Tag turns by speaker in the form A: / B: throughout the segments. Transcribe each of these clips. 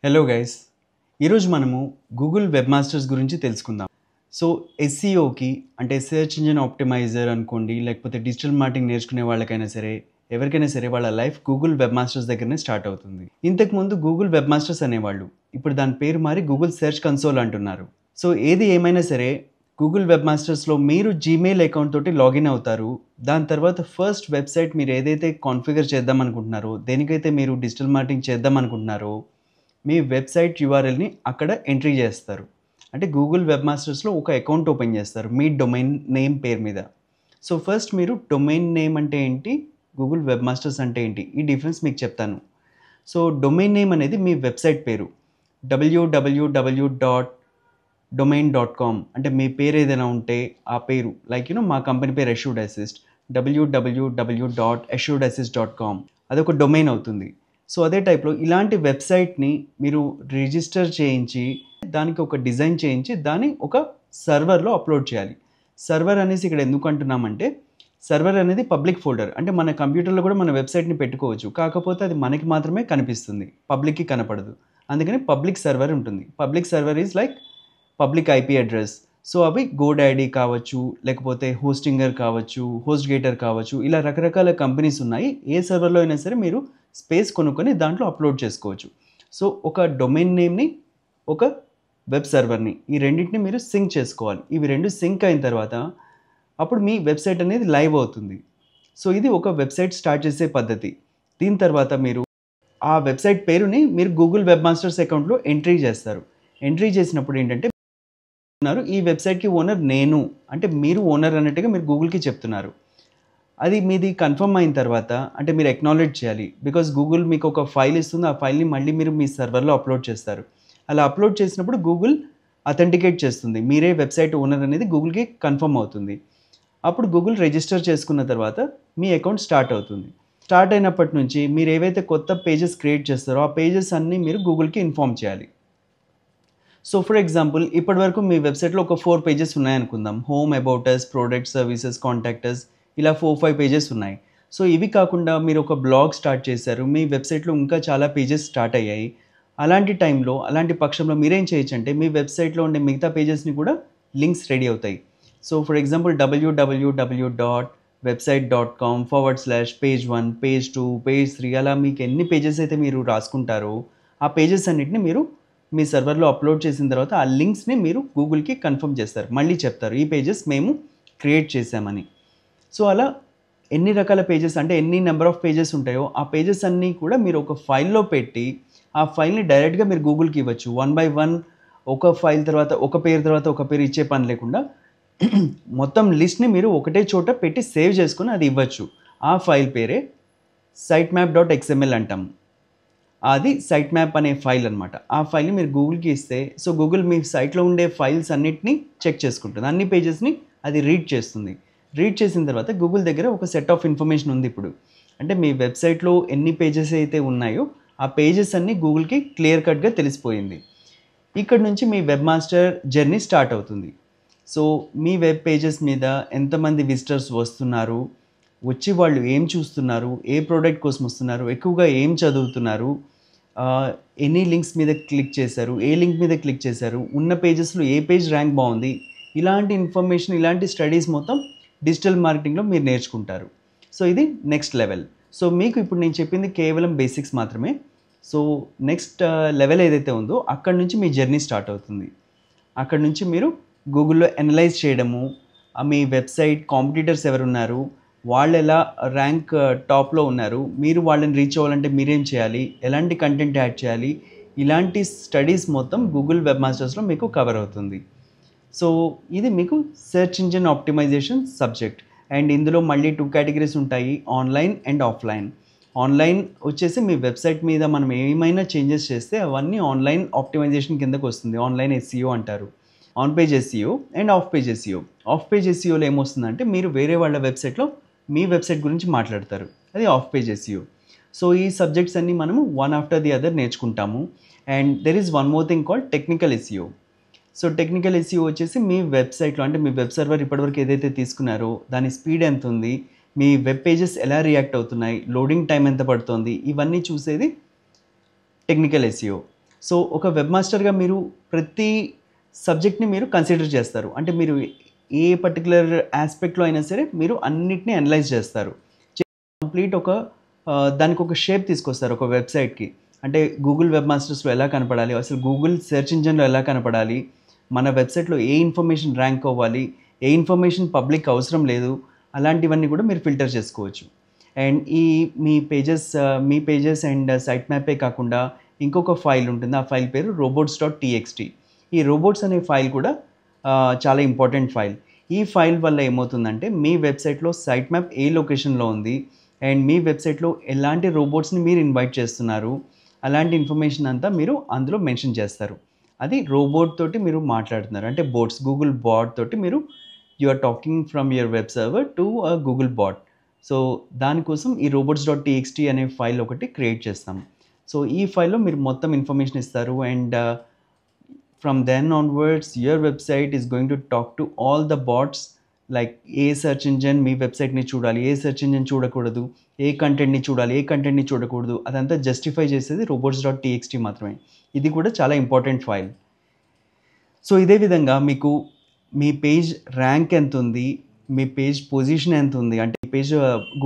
A: Hello guys, ఈరోజు మనము Google web masters గురించి తెలుసుకుందాం. సో ఎస్సీఓకి అంటే సెర్చ్ ఇంజిన్ ఆప్టిమైజర్ అనుకోండి, లేకపోతే డిజిటల్ మార్కెటింగ్ నేర్చుకునే వాళ్ళకైనా సరే, ఎవరికైనా సరే వాళ్ళ లైఫ్ గూగుల్ వెబ్ మాస్టర్స్ దగ్గరనే స్టార్ట్ అవుతుంది. ఇంతకుముందు గూగుల్ వెబ్ మాస్టర్స్ అనేవాళ్ళు, ఇప్పుడు దాని పేరు మారి గూగుల్ సెర్చ్ కన్సోల్ అంటున్నారు. సో ఏది ఏమైనా సరే గూగుల్ వెబ్ మాస్టర్స్లో మీరు జీమెయిల్ అకౌంట్ తోటి లాగిన్ అవుతారు. దాని తర్వాత ఫస్ట్ వెబ్సైట్ మీరు ఏదైతే కాన్ఫిగర్ చేద్దాం అనుకుంటున్నారో, దేనికైతే మీరు డిజిటల్ మార్కెటింగ్ చేద్దాం అనుకుంటున్నారో, మీ వెబ్సైట్ యూఆర్ఎల్ని అక్కడ ఎంట్రీ చేస్తారు. అంటే గూగుల్ వెబ్ మాస్టర్స్లో ఒక అకౌంట్ ఓపెన్ చేస్తారు మీ డొమైన్ నేమ్ పేరు మీద. సో ఫస్ట్ మీరు డొమైన్ నేమ్ అంటే ఏంటి, గూగుల్ వెబ్ మాస్టర్స్ అంటే ఏంటి, ఈ డిఫరెన్స్ మీకు చెప్తాను. సో డొమైన్ నేమ్ అనేది మీ వెబ్సైట్ పేరు. www.domain.com అంటే మీ పేరు ఏదైనా ఉంటే ఆ పేరు, లైక్ మా కంపెనీ పేరు అష్యూర్డ్ అసిస్ట్, www.assuredassist.com అదొక డొమైన్ అవుతుంది. సో అదే టైప్లో ఇలాంటి వెబ్సైట్ని మీరు రిజిస్టర్ చేయించి, దానికి ఒక డిజైన్ చేయించి, దాన్ని ఒక సర్వర్లో అప్లోడ్ చేయాలి. సర్వర్ అనేసి ఇక్కడ ఎందుకు అంటున్నామంటే, సర్వర్ అనేది పబ్లిక్ ఫోల్డర్. అంటే మన కంప్యూటర్లో కూడా మన వెబ్సైట్ని పెట్టుకోవచ్చు, కాకపోతే అది మనకి మాత్రమే కనిపిస్తుంది, పబ్లిక్కి కనపడదు. అందుకని పబ్లిక్ సర్వర్ ఉంటుంది. Public server is like public IP address. So అవి గోడాడీ కావచ్చు, లేకపోతే హోస్టింగర్ కావచ్చు, హోస్ట్ గేటర్ కావచ్చు, ఇలా రకరకాల కంపెనీస్ ఉన్నాయి. ఏ సర్వర్లో అయినా సరే మీరు స్పేస్ కొనుక్కొని దాంట్లో అప్లోడ్ చేసుకోవచ్చు. సో ఒక డొమైన్ నేమ్ని, ఒక వెబ్ సర్వర్ని, ఈ రెండింటిని మీరు సింక్ చేసుకోవాలి. ఇవి రెండు సింక్ అయిన తర్వాత అప్పుడు మీ వెబ్సైట్ అనేది లైవ్ అవుతుంది. సో ఇది ఒక వెబ్సైట్ స్టార్ట్ చేసే పద్ధతి. దీని తర్వాత మీరు ఆ వెబ్సైట్ పేరుని మీరు గూగుల్ వెబ్ మాస్టర్స్ అకౌంట్లో ఎంట్రీ చేస్తారు. ఎంట్రీ చేసినప్పుడు ఏంటంటే, ఈ వెబ్సైట్కి ఓనర్ నేను, అంటే మీరు ఓనర్ అన్నట్టుగా మీరు గూగుల్కి చెప్తున్నారు. అది మీది కన్ఫర్మ్ అయిన తర్వాత, అంటే మీరు అక్నాలెడ్జ్ చేయాలి. బికాజ్ గూగుల్ మీకు ఒక ఫైల్ ఇస్తుంది, ఆ ఫైల్ని మళ్ళీ మీరు మీ సర్వర్లో అప్లోడ్ చేస్తారు. అలా అప్లోడ్ చేసినప్పుడు గూగుల్ అథెంటికేట్ చేస్తుంది, మీరే వెబ్సైట్ ఓనర్ అనేది గూగుల్కి కన్ఫర్మ్ అవుతుంది. అప్పుడు గూగుల్ రిజిస్టర్ చేసుకున్న తర్వాత మీ అకౌంట్ స్టార్ట్ అవుతుంది. స్టార్ట్ అయినప్పటి నుంచి మీరు ఏవైతే కొత్త పేజెస్ క్రియేట్ చేస్తారో ఆ పేజెస్ అన్నీ మీరు గూగుల్కి ఇన్ఫార్మ్ చేయాలి. సో ఫర్ ఎగ్జాంపుల్, ఇప్పటివరకు మీ వెబ్సైట్లో ఒక 4 పేజెస్ ఉన్నాయనుకుందాం. Home, about us, products, services, contacts, ఇలా 4-5 పేజెస్ ఉన్నాయి. సో ఇవి కాకుండా మీరు ఒక బ్లాగ్ స్టార్ట్ చేశారు, మీ వెబ్సైట్లో ఇంకా చాలా పేజెస్ స్టార్ట్ అయ్యాయి. అలాంటి టైంలో, అలాంటి పక్షంలో మీరేం చేయొచ్చు అంటే, మీ వెబ్సైట్లో ఉండే మిగతా పేజెస్ని కూడా లింక్స్ రెడీ అవుతాయి. So for example www.website.com/page1, page2, page3 అలా మీకు ఎన్ని పేజెస్ అయితే మీరు రాసుకుంటారో ఆ పేజెస్ అన్నిటిని మీరు మీ సర్వర్లో అప్లోడ్ చేసిన తర్వాత ఆ లింక్స్ని మీరు గూగుల్కి కన్ఫర్మ్ చేస్తారు. మళ్ళీ చెప్తారు, ఈ పేజెస్ మేము క్రియేట్ చేసామని. సో అలా ఎన్ని రకాల పేజెస్, అంటే ఎన్ని నెంబర్ ఆఫ్ పేజెస్ ఉంటాయో ఆ పేజెస్ అన్నీ కూడా మీరు ఒక ఫైల్లో పెట్టి, ఆ ఫైల్ని డైరెక్ట్గా మీరు గూగుల్కి ఇవ్వచ్చు. 1 by 1 ఒక ఫైల్ తర్వాత ఒక పేరు తర్వాత ఒక పేరు ఇచ్చే పని లేకుండా మొత్తం లిస్ట్ని మీరు ఒకటే చోట పెట్టి సేవ్ చేసుకొని అది ఇవ్వచ్చు. ఆ ఫైల్ పేరే sitemap.xml అంటాం. అది సైట్ మ్యాప్ అనే ఫైల్ అనమాట. ఆ ఫైల్ని మీరు గూగుల్కి ఇస్తే, సో గూగుల్ మీ సైట్లో ఉండే ఫైల్స్ అన్నిటిని చెక్ చేసుకుంటుంది, అన్ని పేజెస్ని అది రీడ్ చేస్తుంది. రీడ్ చేసిన తర్వాత గూగుల్ దగ్గర ఒక సెట్ ఆఫ్ ఇన్ఫర్మేషన్ ఉంది ఇప్పుడు. అంటే మీ వెబ్సైట్లో ఎన్ని పేజెస్ అయితే ఉన్నాయో ఆ పేజెస్ అన్నీ గూగుల్కి క్లియర్ కట్గా తెలిసిపోయింది. ఇక్కడ నుంచి మీ వెబ్ మాస్టర్ జర్నీ స్టార్ట్ అవుతుంది. సో మీ వెబ్ పేజెస్ మీద ఎంతమంది విజిటర్స్ వస్తున్నారు, వచ్చి వాళ్ళు ఏం చూస్తున్నారు, ఏ ప్రోడక్ట్ కోసం వస్తున్నారు, ఎక్కువగా ఏం చదువుతున్నారు, ఎన్ని లింక్స్ మీద క్లిక్ చేశారు, ఏ లింక్ మీద క్లిక్ చేశారు, ఉన్న పేజెస్లో ఏ పేజ్ ర్యాంక్ బాగుంది, ఇలాంటి ఇన్ఫర్మేషన్, ఇలాంటి స్టడీస్ మొత్తం డిజిటల్ మార్కెటింగ్లో మీరు నేర్చుకుంటారు. సో ఇది నెక్స్ట్ లెవెల్. సో మీకు ఇప్పుడు నేను చెప్పింది కేవలం బేసిక్స్ మాత్రమే. సో నెక్స్ట్ లెవెల్ ఏదైతే ఉందో అక్కడ నుంచి మీ జర్నీ స్టార్ట్ అవుతుంది. అక్కడ నుంచి మీరు గూగుల్లో అనలైజ్ చేయడము, మీ వెబ్సైట్ కాంపిటీటర్స్ ఎవరున్నారు, వాళ్ళు ఎలా ర్యాంక్ టాప్లో ఉన్నారు, మీరు వాళ్ళని రీచ్ అవ్వాలంటే మీరేం చేయాలి, ఎలాంటి కంటెంట్ యాడ్ చేయాలి, ఇలాంటి స్టడీస్ మొత్తం గూగుల్ వెబ్ మాస్టర్స్లో మీకు కవర్ అవుతుంది. సో ఇది మీకు search engine optimisation subject. And ఇందులో మళ్ళీ 2 కేటగిరీస్ ఉంటాయి, ఆన్లైన్ అండ్ ఆఫ్లైన్. ఆన్లైన్ వచ్చేసి మీ వెబ్సైట్ మీద మనం ఏమైనా చేంజెస్ చేస్తే అవన్నీ ఆన్లైన్ ఆప్టిమైజేషన్ కిందకు వస్తుంది. ఆన్లైన్ ఎస్ఈఓ అంటారు. On page SEO and off page SEO. Off page ఎస్ఈఓలో ఏమొస్తుందంటే, మీరు వేరే వాళ్ళ వెబ్సైట్లో మీ వెబ్సైట్ గురించి మాట్లాడతారు, అది ఆఫ్ పేజ్ ఎస్ఈఓ. సో ఈ సబ్జెక్ట్స్ అన్నీ మనము వన్ ఆఫ్టర్ ది అదర్ నేర్చుకుంటాము. And there is one more thing called technical SEO. So technical SEO వచ్చేసి మీ వెబ్సైట్లో, అంటే మీ వెబ్ సర్వర్ ఇప్పటివరకు ఏదైతే తీసుకున్నారో దాని స్పీడ్ ఎంత ఉంది, మీ వెబ్ పేజెస్ ఎలా రియాక్ట్ అవుతున్నాయి, లోడింగ్ టైం ఎంత పడుతుంది, ఇవన్నీ చూసేది టెక్నికల్ ఎస్ఈఓ. సో ఒక వెబ్ మాస్టర్గా మీరు ప్రతి సబ్జెక్ట్ని మీరు కన్సిడర్ చేస్తారు. అంటే మీరు ఏ పర్టికులర్ ఆస్పెక్ట్లో అయినా సరే మీరు అన్నిటిని అనలైజ్ చేస్తారు. కంప్లీట్ దానికి ఒక షేప్ తీసుకొస్తారు ఒక వెబ్సైట్కి. అంటే గూగుల్ వెబ్ మాస్టర్స్లో ఎలా కనపడాలి, అసలు గూగుల్ సెర్చ్ ఇంజిన్లో ఎలా కనపడాలి, మన వెబ్సైట్లో ఏ ఇన్ఫర్మేషన్ ర్యాంక్ అవ్వాలి, ఏ ఇన్ఫర్మేషన్ పబ్లిక్ అవసరం లేదు, అలాంటివన్నీ కూడా మీరు ఫిల్టర్ చేసుకోవచ్చు. అండ్ మీ పేజెస్ అండ్ సైట్ మ్యాపే కాకుండా ఇంకొక ఫైల్ ఉంటుంది. ఆ ఫైల్ పేరు robots.txt. ఈ రోబోట్స్ అనే ఫైల్ కూడా చాలా ఇంపార్టెంట్ ఫైల్. ఈ ఫైల్ వల్ల ఏమవుతుందంటే మీ వెబ్సైట్లో సైట్ మ్యాప్ ఏ లొకేషన్లో ఉంది అండ్ మీ వెబ్సైట్లో ఎలాంటి రోబోట్స్ని మీరు ఇన్వైట్ చేస్తున్నారు, అలాంటి ఇన్ఫర్మేషన్ అంతా మీరు అందులో మెన్షన్ చేస్తారు. అది రోబోట్ తోటి మీరు మాట్లాడుతున్నారు. అంటే గూగుల్ బాట్ తోటి మీరు you are talking from your web server to Google bot. So దానికోసం ఈ robots.txt అనే ఫైల్ ఒకటి క్రియేట్ చేస్తాం. సో ఈ ఫైల్లో మీరు మొత్తం ఇన్ఫర్మేషన్ ఇస్తారు and from then onwards your website is going to talk to all the bots. Like ఏ సెర్చ్ ఇంజిన్ మీ వెబ్సైట్ని చూడాలి, ఏ సెర్చ్ ఇంజిన్ చూడకూడదు, ఏ కంటెంట్ని చూడాలి, ఏ కంటెంట్ని చూడకూడదు, అదంతా జస్టిఫై చేసేది robots.txt మాత్రమే. ఇది కూడా చాలా ఇంపార్టెంట్ ఫైల్. సో ఇదే విధంగా మీకు మీ పేజ్ ర్యాంక్ ఎంత ఉంది, మీ పేజ్ పొజిషన్ ఎంత ఉంది, అంటే ఈ పేజ్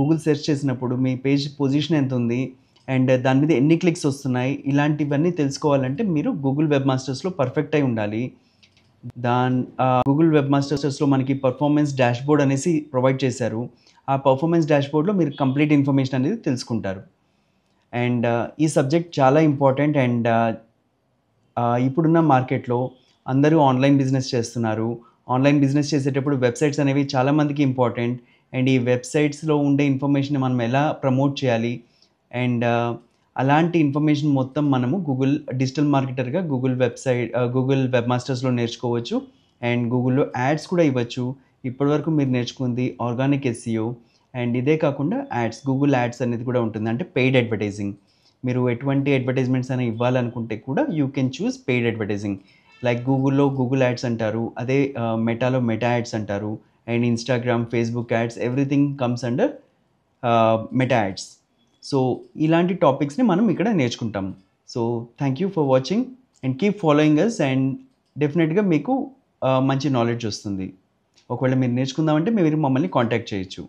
A: గూగుల్ సెర్చ్ చేసినప్పుడు మీ పేజ్ పొజిషన్ ఎంత ఉంది అండ్ దాని మీద ఎన్ని క్లిక్స్ వస్తున్నాయి, ఇలాంటివన్నీ తెలుసుకోవాలంటే మీరు గూగుల్ వెబ్ మాస్టర్స్లో పర్ఫెక్ట్ అయి ఉండాలి. గూగుల్ వెబ్ మాస్టర్స్లో మనకి పర్ఫార్మెన్స్ డాష్బోర్డ్ అనేసి ప్రొవైడ్ చేశారు. ఆ పర్ఫార్మెన్స్ డాష్బోర్డ్లో మీరు కంప్లీట్ ఇన్ఫర్మేషన్ అనేది తెలుసుకుంటారు. అండ్ ఈ సబ్జెక్ట్ చాలా ఇంపార్టెంట్. అండ్ ఇప్పుడున్న మార్కెట్లో అందరూ ఆన్లైన్ బిజినెస్ చేస్తున్నారు. ఆన్లైన్ బిజినెస్ చేసేటప్పుడు వెబ్సైట్స్ అనేవి చాలామందికి ఇంపార్టెంట్. అండ్ ఈ వెబ్సైట్స్లో ఉండే ఇన్ఫర్మేషన్ మనం ఎలా ప్రమోట్ చేయాలి అండ్ అలాంటి ఇన్ఫర్మేషన్ మొత్తం మనము డిజిటల్ మార్కెటర్గా గూగుల్ వెబ్ మాస్టర్స్లో నేర్చుకోవచ్చు. అండ్ గూగుల్లో యాడ్స్ కూడా ఇవ్వచ్చు. ఇప్పటివరకు మీరు నేర్చుకుంది ఆర్గానిక్ SEO. అండ్ ఇదే కాకుండా గూగుల్ యాడ్స్ అనేది కూడా ఉంటుంది, అంటే పెయిడ్ అడ్వర్టైజింగ్. మీరు ఎటువంటి అడ్వర్టైజ్మెంట్స్ అనేవి ఇవ్వాలనుకుంటే కూడా you can choose paid advertising. Like గూగుల్లో గూగుల్ యాడ్స్ అంటారు, అదే మెటాలో మెటా యాడ్స్ అంటారు. And Instagram, Facebook ads, everything comes under Meta ads. So ఇలాంటి టాపిక్స్ని మనం ఇక్కడ నేర్చుకుంటాం. So thank you for watching and keep following us. And డెఫినెట్గా మీకు మంచి నాలెడ్జ్ వస్తుంది. ఒకవేళ మీరు నేర్చుకుందామంటే మీరు మమ్మల్ని కాంటాక్ట్ చేయొచ్చు.